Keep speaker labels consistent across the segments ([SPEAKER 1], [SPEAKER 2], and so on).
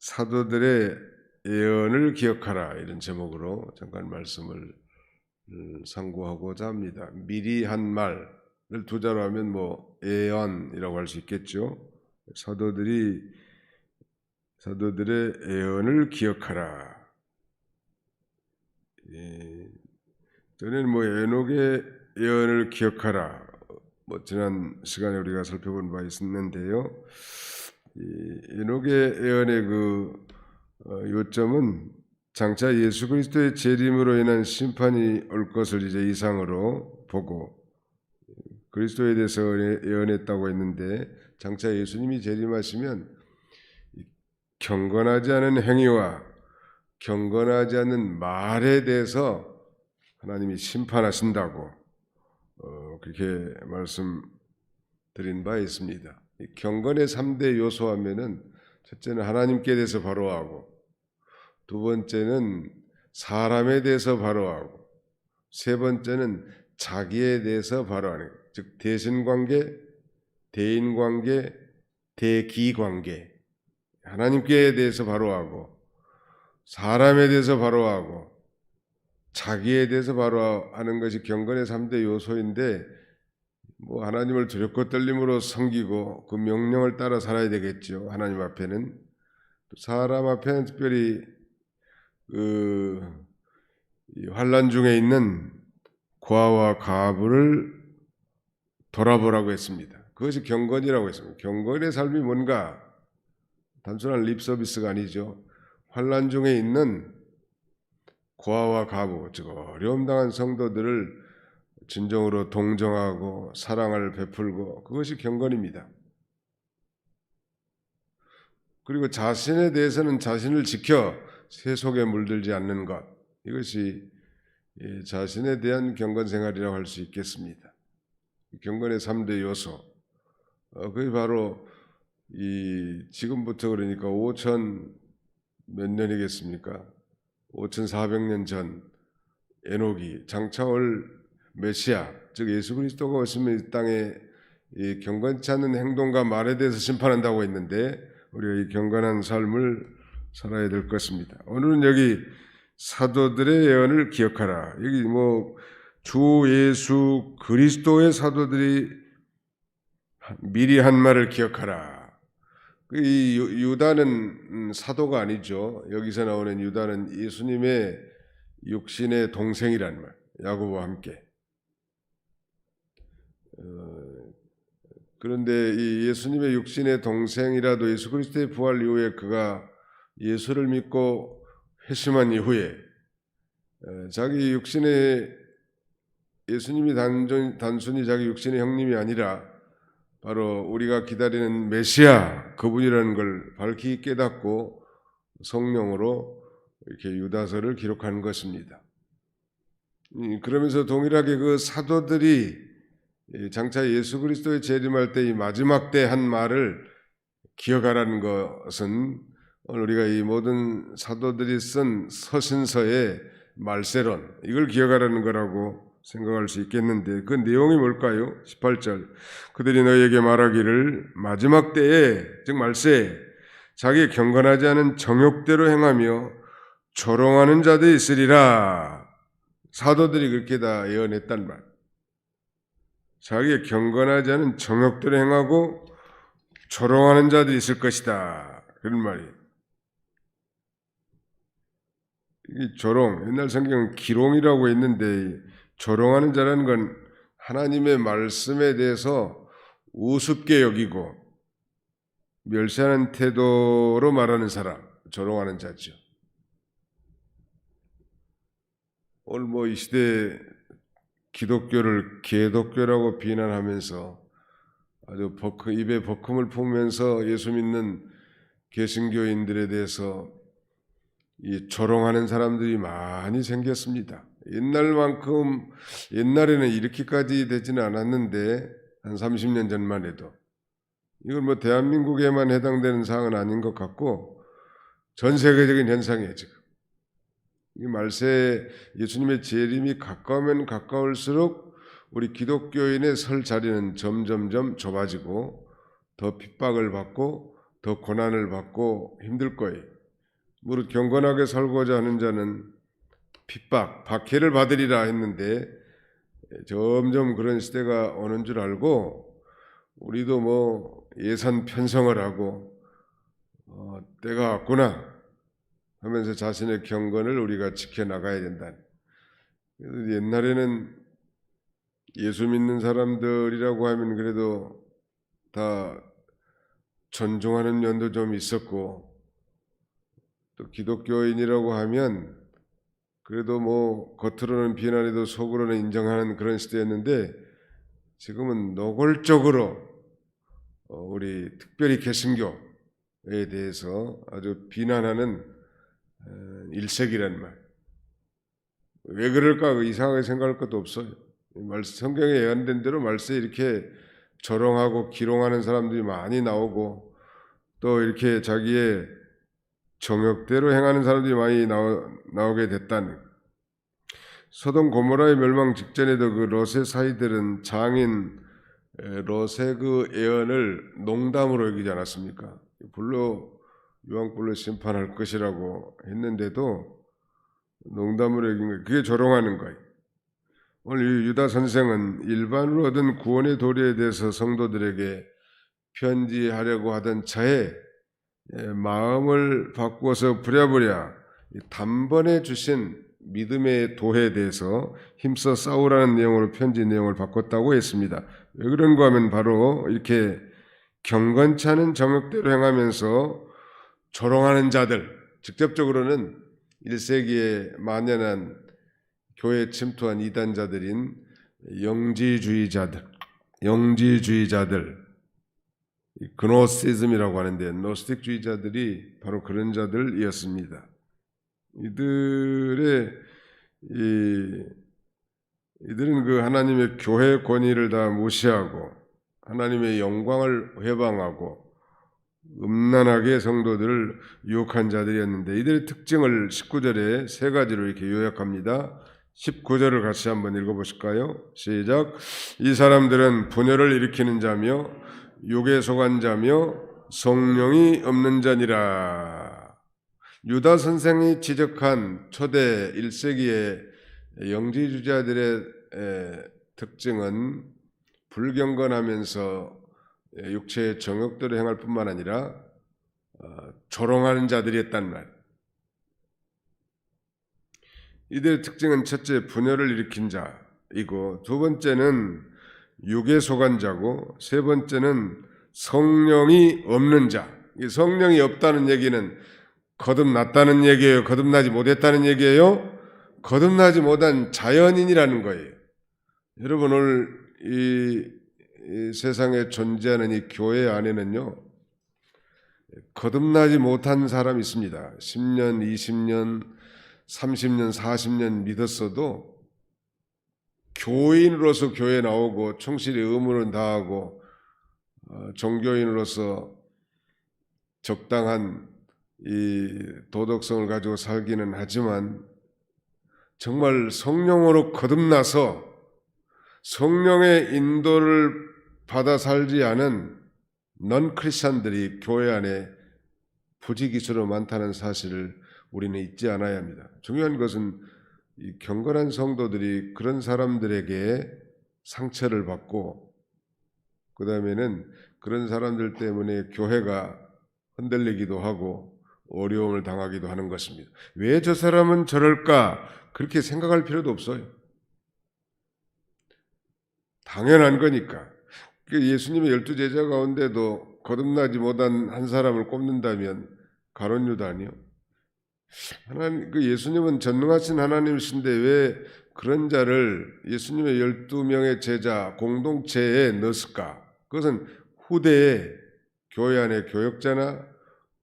[SPEAKER 1] 사도들의 예언을 기억하라, 이런 제목으로 잠깐 말씀을 상고하고자 합니다. 미리 한 말을 두 자로 하면 예언이라고 할 수 있겠죠. 사도들의 예언을 기억하라. 저는 에녹의 예언을 기억하라, 지난 시간에 우리가 살펴본 바 있었는데요. 에녹의 예언의 요점은 장차 예수 그리스도의 재림으로 인한 심판이 올 것을 이제 이상으로 보고, 그리스도에 대해서 예언했다고 했는데, 장차 예수님이 재림하시면 경건하지 않은 행위와 경건하지 않는 말에 대해서 하나님이 심판하신다고 그렇게 말씀드린 바 있습니다. 경건의 3대 요소 하면은, 첫째는 하나님께 대해서 바로하고, 두 번째는 사람에 대해서 바로하고, 세 번째는 자기에 대해서 바로하는 것. 즉 대신관계, 대인관계, 대기관계. 하나님께 대해서 바로하고, 사람에 대해서 바로하고, 자기에 대해서 바로하는 것이 경건의 3대 요소인데, 하나님을 두렵고 떨림으로 섬기고 그 명령을 따라 살아야 되겠죠. 하나님 앞에는. 사람 앞에는 특별히 환난 중에 있는 고아와 과부를 돌아보라고 했습니다. 그것이 경건이라고 했습니다. 경건의 삶이 뭔가 단순한 립 서비스가 아니죠. 환난 중에 있는 고아와 과부, 즉 어려움 당한 성도들을 진정으로 동정하고 사랑을 베풀고, 그것이 경건입니다. 그리고 자신에 대해서는 자신을 지켜 세속에 물들지 않는 것, 이것이 자신에 대한 경건 생활이라고 할 수 있겠습니다. 경건의 3대 요소, 그게 바로 지금부터 그러니까 5천 몇 년이겠습니까? 5,400년 전 에녹이 장차 올 메시아, 즉 예수 그리스도가 오시면 이 땅에 이 경건치 않은 행동과 말에 대해서 심판한다고 했는데, 우리가 이 경건한 삶을 살아야 될 것입니다. 오늘은 여기 사도들의 예언을 기억하라. 여기 주 예수 그리스도의 사도들이 미리 한 말을 기억하라. 이 유다는 사도가 아니죠. 여기서 나오는 유다는 예수님의 육신의 동생이란 말, 야고보와 함께. 그런데 이 예수님의 육신의 동생이라도 예수 그리스도의 부활 이후에 그가 예수를 믿고 회심한 이후에 자기 육신의, 예수님이 단순히 자기 육신의 형님이 아니라 바로 우리가 기다리는 메시아, 그분이라는 걸 밝히 깨닫고 성령으로 이렇게 유다서를 기록한 것입니다. 그러면서 동일하게 그 사도들이 장차 예수 그리스도의 재림할 때 이 마지막 때 한 말을 기억하라는 것은, 오늘 우리가 이 모든 사도들이 쓴 서신서의 말세론, 이걸 기억하라는 거라고 생각할 수 있겠는데, 그 내용이 뭘까요? 18절, 그들이 너희에게 말하기를 마지막 때에, 즉 말세에 자기 경건하지 않은 정욕대로 행하며 조롱하는 자들이 있으리라. 사도들이 그렇게 다 예언했단 말. 자기의 경건하지 않은 정욕대로 행하고 조롱하는 자들이 있을 것이다, 그런 말이에요. 이 조롱, 옛날 성경은 기롱이라고 했는데, 조롱하는 자라는 건 하나님의 말씀에 대해서 우습게 여기고 멸시하는 태도로 말하는 사람, 조롱하는 자죠. 오늘 이 시대에 기독교를 개독교라고 비난하면서 아주 입에 버금을 품으면서 예수 믿는 개신교인들에 대해서 이 조롱하는 사람들이 많이 생겼습니다. 옛날에는 이렇게까지 되지는 않았는데, 한 30년 전만 해도. 이건 대한민국에만 해당되는 사항은 아닌 것 같고 전 세계적인 현상이에요. 지금 이 말세 예수님의 재림이 가까우면 가까울수록 우리 기독교인의 설 자리는 점점점 좁아지고 더 핍박을 받고 더 고난을 받고 힘들 거예요. 무릇 경건하게 살고자 하는 자는 핍박, 박해를 받으리라 했는데 점점 그런 시대가 오는 줄 알고 우리도 뭐 예산 편성을 하고 때가 왔구나 하면서 자신의 경건을 우리가 지켜나가야 된다. 옛날에는 예수 믿는 사람들이라고 하면 그래도 다 존중하는 면도 좀 있었고, 또 기독교인이라고 하면 그래도 뭐 겉으로는 비난해도 속으로는 인정하는 그런 시대였는데, 지금은 노골적으로 우리 특별히 개신교에 대해서 아주 비난하는 일색이란 말. 왜 그럴까 이상하게 생각할 것도 없어요. 성경에 예언된 대로 말세에 이렇게 조롱하고 기롱하는 사람들이 많이 나오고, 또 이렇게 자기의 정욕대로 행하는 사람들이 많이 나오게 됐다는. 소돔 고모라의 멸망 직전에도 그 롯의 사이들은 장인 롯의 그 예언을 농담으로 여기지 않았습니까? 유황불로 심판할 것이라고 했는데도 농담으로 여긴 거예요. 그게 조롱하는 거예요. 오늘 유다 선생은 일반으로 얻은 구원의 도리에 대해서 성도들에게 편지하려고 하던 차에 마음을 바꾸어서 부랴부랴 단번에 주신 믿음의 도에 대해서 힘써 싸우라는 내용으로 편지 내용을 바꿨다고 했습니다. 왜 그런가 하면 바로 이렇게 경건치 않은 정욕대로 행하면서 조롱하는 자들, 직접적으로는 1세기에 만연한 교회에 침투한 이단자들인 영지주의자들, 그노시즘이라고 하는데 노스틱주의자들이 바로 그런 자들이었습니다. 이들은 그 하나님의 교회 권위를 다 무시하고 하나님의 영광을 회방하고 음란하게 성도들을 유혹한 자들이었는데, 이들의 특징을 19절에 세 가지로 이렇게 요약합니다. 19절을 같이 한번 읽어보실까요? 시작. 이 사람들은 분열을 일으키는 자며 육에 속한 자며 성령이 없는 자니라. 유다 선생이 지적한 초대 1세기의 영지주의자들의 특징은 불경건하면서 육체의 정욕대로 행할 뿐만 아니라 조롱하는 자들이었단 말. 이들의 특징은 첫째, 분열을 일으킨 자이고, 두 번째는 육에 속한 자고, 세 번째는 성령이 없는 자. 성령이 없다는 얘기는 거듭났다는 얘기예요? 거듭나지 못했다는 얘기예요? 거듭나지 못한 자연인이라는 거예요. 여러분, 오늘 이 세상에 존재하는 이 교회 안에는요, 거듭나지 못한 사람이 있습니다. 10년, 20년, 30년, 40년 믿었어도 교인으로서 교회에 나오고 충실히 의무를 다하고 종교인으로서 적당한 이 도덕성을 가지고 살기는 하지만, 정말 성령으로 거듭나서 성령의 인도를 받아 살지 않은 넌 크리스찬들이 교회 안에 부지기수로 많다는 사실을 우리는 잊지 않아야 합니다. 중요한 것은 이 경건한 성도들이 그런 사람들에게 상처를 받고, 그 다음에는 그런 사람들 때문에 교회가 흔들리기도 하고 어려움을 당하기도 하는 것입니다. 왜 저 사람은 저럴까? 그렇게 생각할 필요도 없어요. 당연한 거니까. 예수님의 12제자 가운데도 거듭나지 못한 한 사람을 꼽는다면 가룟 유다 아니요? 예수님은 전능하신 하나님이신데 왜 그런 자를 예수님의 12명의 제자 공동체에 넣었을까? 그것은 후대에 교회 안에 교역자나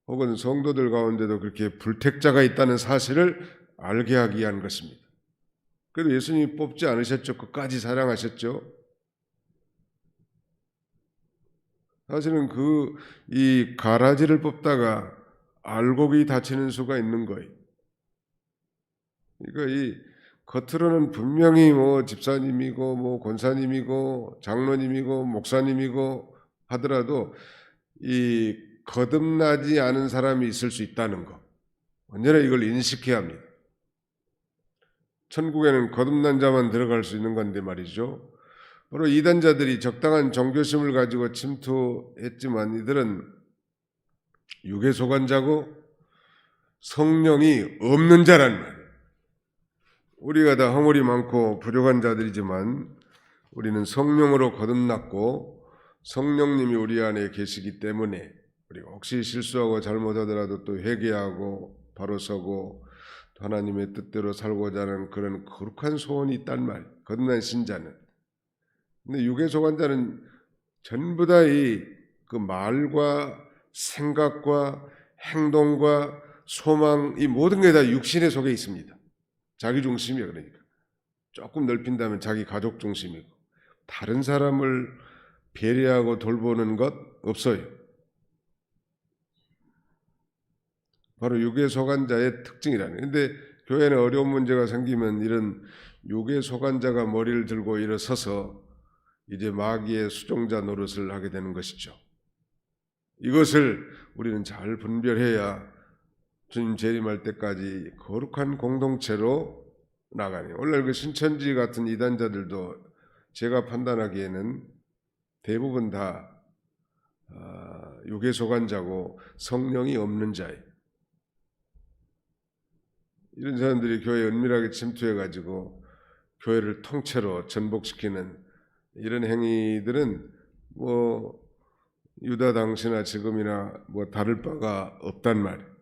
[SPEAKER 1] 혹은 성도들 가운데도 그렇게 불택자가 있다는 사실을 알게 하기 위한 것입니다. 그래도 예수님이 뽑지 않으셨죠. 끝까지 사랑하셨죠. 사실은 이 가라지를 뽑다가 알곡이 다치는 수가 있는 거예요. 그러니까 이 겉으로는 분명히 뭐 집사님이고 뭐 권사님이고 장로님이고 목사님이고 하더라도 이 거듭나지 않은 사람이 있을 수 있다는 거. 언제나 이걸 인식해야 합니다. 천국에는 거듭난 자만 들어갈 수 있는 건데 말이죠. 바로 이단자들이 적당한 종교심을 가지고 침투했지만 이들은 육에 속한 자고 성령이 없는 자란 말이에요. 우리가 다 허물이 많고 부족한 자들이지만 우리는 성령으로 거듭났고 성령님이 우리 안에 계시기 때문에 우리가 혹시 실수하고 잘못하더라도 또 회개하고 바로 서고 하나님의 뜻대로 살고자 하는 그런 거룩한 소원이 있단 말이에요. 거듭난 신자는. 근데 육에 속한 자는 전부 다 그 말과 생각과 행동과 소망 이 모든 게 다 육신에 속에 있습니다. 자기 중심이에요. 그러니까 조금 넓힌다면 자기 가족 중심이고 다른 사람을 배려하고 돌보는 것 없어요. 바로 육에 속한 자의 특징이라는. 근데 교회는 어려운 문제가 생기면 이런 육에 속한 자가 머리를 들고 일어서서 이제 마귀의 수종자 노릇을 하게 되는 것이죠. 이것을 우리는 잘 분별해야 주님 재림할 때까지 거룩한 공동체로 나가네요. 오늘 그 신천지 같은 이단자들도 제가 판단하기에는 대부분 다 육에 속한 자고 성령이 없는 자예요. 이런 사람들이 교회에 은밀하게 침투해가지고 교회를 통째로 전복시키는 이런 행위들은 뭐 유다 당시나 지금이나 뭐 다를 바가 없단 말이에요.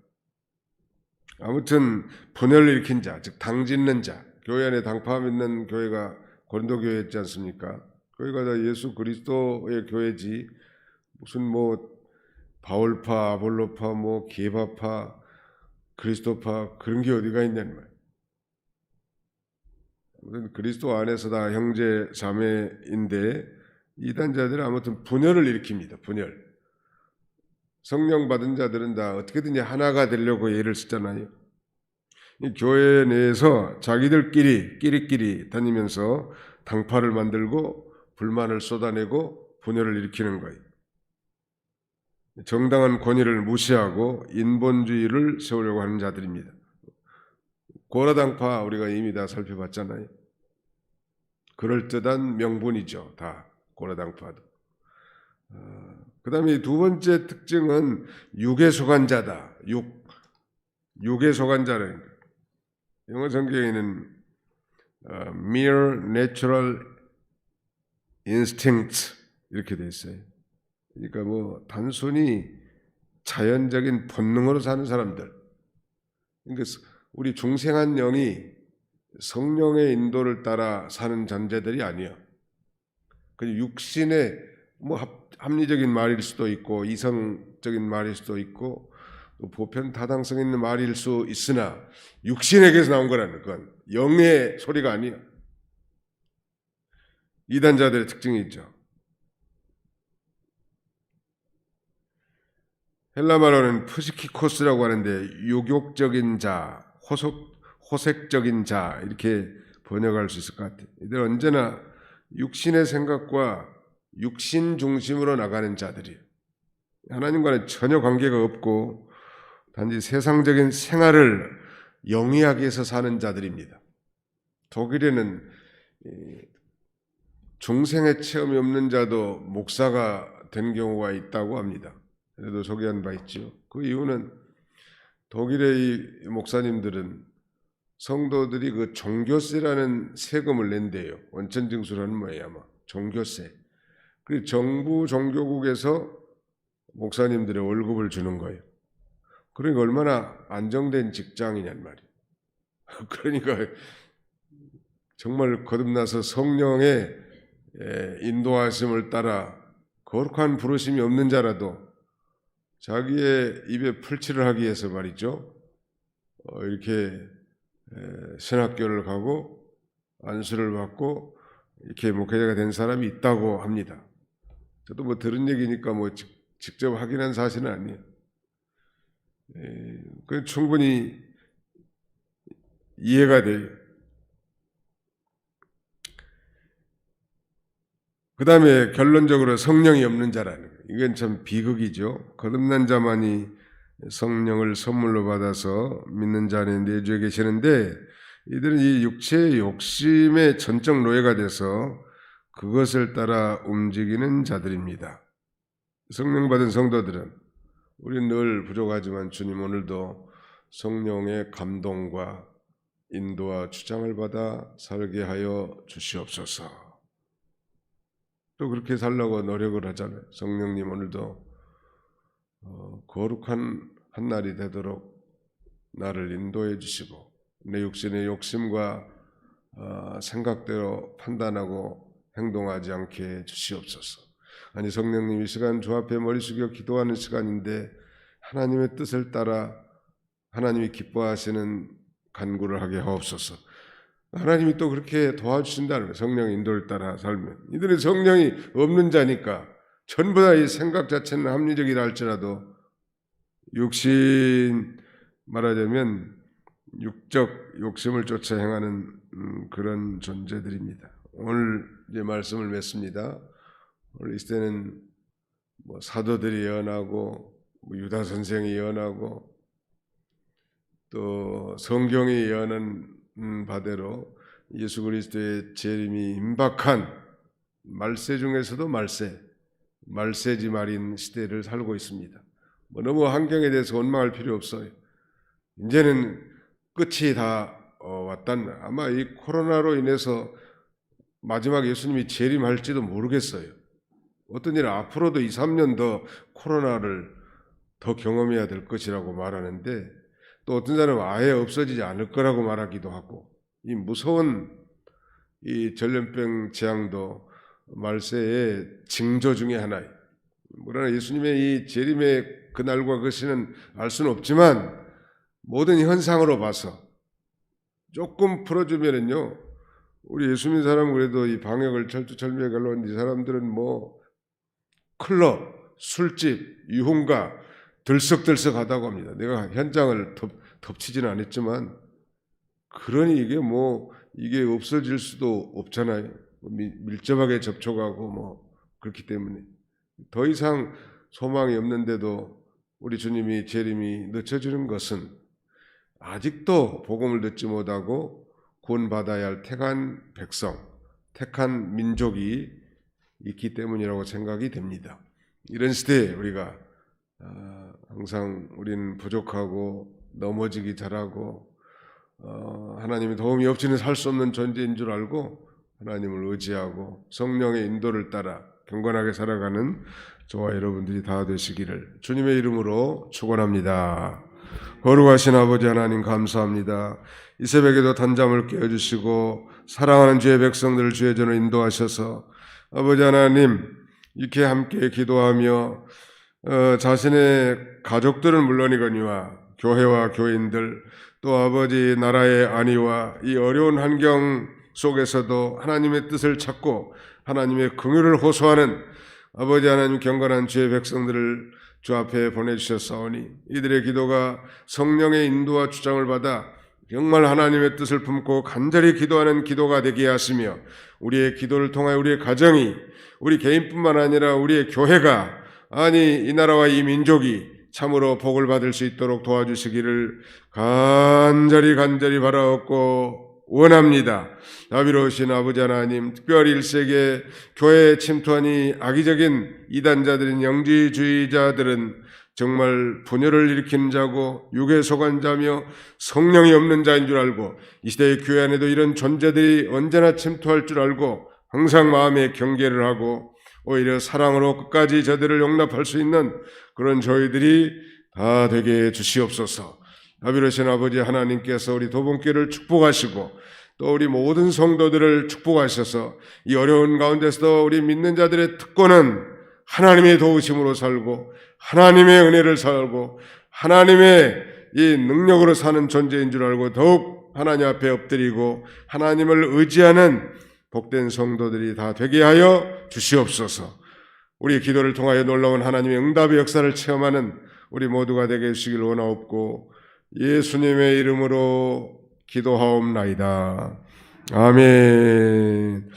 [SPEAKER 1] 아무튼 분열을 일으킨 자, 즉 당짓는 자, 교회 안에 당파 믿는 교회가 고린도 교회였지 않습니까? 교회가 다 예수 그리스도의 교회지 무슨 뭐 바울파, 아볼로파, 뭐 게바파, 그리스도파 그런 게 어디가 있냐는 말이에요. 아무튼 그리스도 안에서 다 형제 자매인데 이단자들은 아무튼 분열을 일으킵니다. 분열. 성령 받은 자들은 다 어떻게든지 하나가 되려고 예를 쓰잖아요. 이 교회 내에서 자기들끼리 다니면서 당파를 만들고 불만을 쏟아내고 분열을 일으키는 거예요. 정당한 권위를 무시하고 인본주의를 세우려고 하는 자들입니다. 고라당파 우리가 이미 다 살펴봤잖아요. 그럴듯한 명분이죠. 다 고라당파도. 그 다음에 두 번째 특징은 육에 속한 자다. 육에 속한 자라는 거예요. 영어 성경에는 mere natural instincts 이렇게 돼 있어요. 그러니까 뭐 단순히 자연적인 본능으로 사는 사람들. 그러니까 우리 중생한 영이 성령의 인도를 따라 사는 존재들이 아니야. 그 육신의 뭐 합리적인 말일 수도 있고 이성적인 말일 수도 있고 보편 타당성 있는 말일 수 있으나 육신에게서 나온 거라는 건 영의 소리가 아니야. 이단자들의 특징이 있죠. 헬라말로는 푸시키코스라고 하는데 유욕적인 자, 호색적인 자 이렇게 번역할 수 있을 것 같아요. 이들 언제나 육신의 생각과 육신 중심으로 나가는 자들이에요. 하나님과는 전혀 관계가 없고 단지 세상적인 생활을 영위하기 위해서 사는 자들입니다. 독일에는 중생의 체험이 없는 자도 목사가 된 경우가 있다고 합니다. 그래도 소개한 바 있죠. 그 이유는 독일의 목사님들은 성도들이 그 종교세라는 세금을 낸대요. 원천징수라는 뭐예요 아마. 종교세. 그리고 정부 종교국에서 목사님들의 월급을 주는 거예요. 그러니까 얼마나 안정된 직장이냔 말이에요. 그러니까 정말 거듭나서 성령의 인도하심을 따라 거룩한 부르심이 없는 자라도 자기의 입에 풀칠을 하기 위해서 말이죠. 이렇게 신학교를 가고 안수를 받고 이렇게 목회자가 된 사람이 있다고 합니다. 저도 뭐 들은 얘기니까 뭐 직접 확인한 사실은 아니에요. 그 충분히 이해가 돼요. 그 다음에 결론적으로 성령이 없는 자라는 거예요. 이건 참 비극이죠. 거듭난 자만이 성령을 선물로 받아서 믿는 자 안에 내주에 계시는데, 이들은 이 육체의 욕심의 전적 노예가 돼서 그것을 따라 움직이는 자들입니다. 성령 받은 성도들은, 우리는 늘 부족하지만 주님 오늘도 성령의 감동과 인도와 주장을 받아 살게 하여 주시옵소서. 또 그렇게 살려고 노력을 하잖아요. 성령님 오늘도 거룩한 한 날이 되도록 나를 인도해 주시고, 내 육신의 욕심과 생각대로 판단하고 행동하지 않게 해 주시옵소서. 아니, 성령님 이 시간 주 앞에 머리 숙여 기도하는 시간인데 하나님의 뜻을 따라 하나님이 기뻐하시는 간구를 하게 하옵소서. 하나님이 또 그렇게 도와주신다는 거예요. 성령의 인도를 따라 살면. 이들은 성령이 없는 자니까 전부 다 이 생각 자체는 합리적이라 할지라도 육신, 말하자면 육적 욕심을 쫓아 행하는 그런 존재들입니다. 오늘 이제 말씀을 맺습니다. 오늘 이 시대는 사도들이 예언하고 유다 선생이 예언하고 또 성경이 예언한 바대로 예수 그리스도의 재림이 임박한 말세 중에서도 말세지 말인 시대를 살고 있습니다. 너무 환경에 대해서 원망할 필요 없어요. 이제는 끝이 다 왔다는, 아마 이 코로나로 인해서 마지막 예수님이 재림할지도 모르겠어요. 어떤 일은 앞으로도 2, 3년 더 코로나를 더 경험해야 될 것이라고 말하는데, 또 어떤 사람은 아예 없어지지 않을 거라고 말하기도 하고, 이 무서운 이 전염병 재앙도 말세의 징조 중에 하나예요. 그러나 예수님의 이 재림의 그날과 그 시는 알 수는 없지만 모든 현상으로 봐서 조금 풀어주면은요, 우리 예수 믿는 사람은 그래도 이 방역을 철두철미하게 하려는 이 사람들은 클럽, 술집, 유흥가 들썩들썩하다고 합니다. 내가 현장을 덮치지는 않았지만, 그러니 이게 없어질 수도 없잖아요. 밀접하게 접촉하고 그렇기 때문에 더 이상 소망이 없는데도 우리 주님이 재림이 늦춰지는 것은 아직도 복음을 듣지 못하고 구원받아야 할 택한 백성, 택한 민족이 있기 때문이라고 생각이 됩니다. 이런 시대에 우리가 항상 우리는 부족하고 넘어지기 잘하고 하나님의 도움이 없이는 살 수 없는 존재인 줄 알고 하나님을 의지하고 성령의 인도를 따라 경건하게 살아가는 저와 여러분들이 다 되시기를 주님의 이름으로 축원합니다. 거룩하신 아버지 하나님 감사합니다. 이 새벽에도 단잠을 깨워주시고 사랑하는 주의 백성들을 주의 전으로 인도하셔서 아버지 하나님 이렇게 함께 기도하며 자신의 가족들은 물론이거니와 교회와 교인들 또 아버지 나라의 안위와 이 어려운 환경 속에서도 하나님의 뜻을 찾고 하나님의 긍휼을 호소하는 아버지 하나님 경건한 주의 백성들을 주 앞에 보내주셨사오니 이들의 기도가 성령의 인도와 주장을 받아 정말 하나님의 뜻을 품고 간절히 기도하는 기도가 되게 하시며 우리의 기도를 통하여 우리의 가정이 우리 개인뿐만 아니라 우리의 교회가 이 나라와 이 민족이 참으로 복을 받을 수 있도록 도와주시기를 간절히 바라옵고 원합니다. 자비로우신 아버지 하나님, 특별히 1세기에 교회에 침투하니 악의적인 이단자들인 영지주의자들은 정말 분열을 일으키는 자고 육에 속한 자며 성령이 없는 자인 줄 알고 이 시대의 교회 안에도 이런 존재들이 언제나 침투할 줄 알고 항상 마음에 경계를 하고 오히려 사랑으로 끝까지 저들을 용납할 수 있는 그런 저희들이 다 되게 해 주시옵소서. 자비로우신 아버지 하나님께서 우리 도봉교를 축복하시고 또 우리 모든 성도들을 축복하셔서 이 어려운 가운데서도 우리 믿는 자들의 특권은 하나님의 도우심으로 살고 하나님의 은혜를 살고 하나님의 이 능력으로 사는 존재인 줄 알고 더욱 하나님 앞에 엎드리고 하나님을 의지하는 복된 성도들이 다 되게 하여 주시옵소서. 우리 기도를 통하여 놀라운 하나님의 응답의 역사를 체험하는 우리 모두가 되게 해주시길 원하옵고 예수님의 이름으로 기도하옵나이다. 아멘.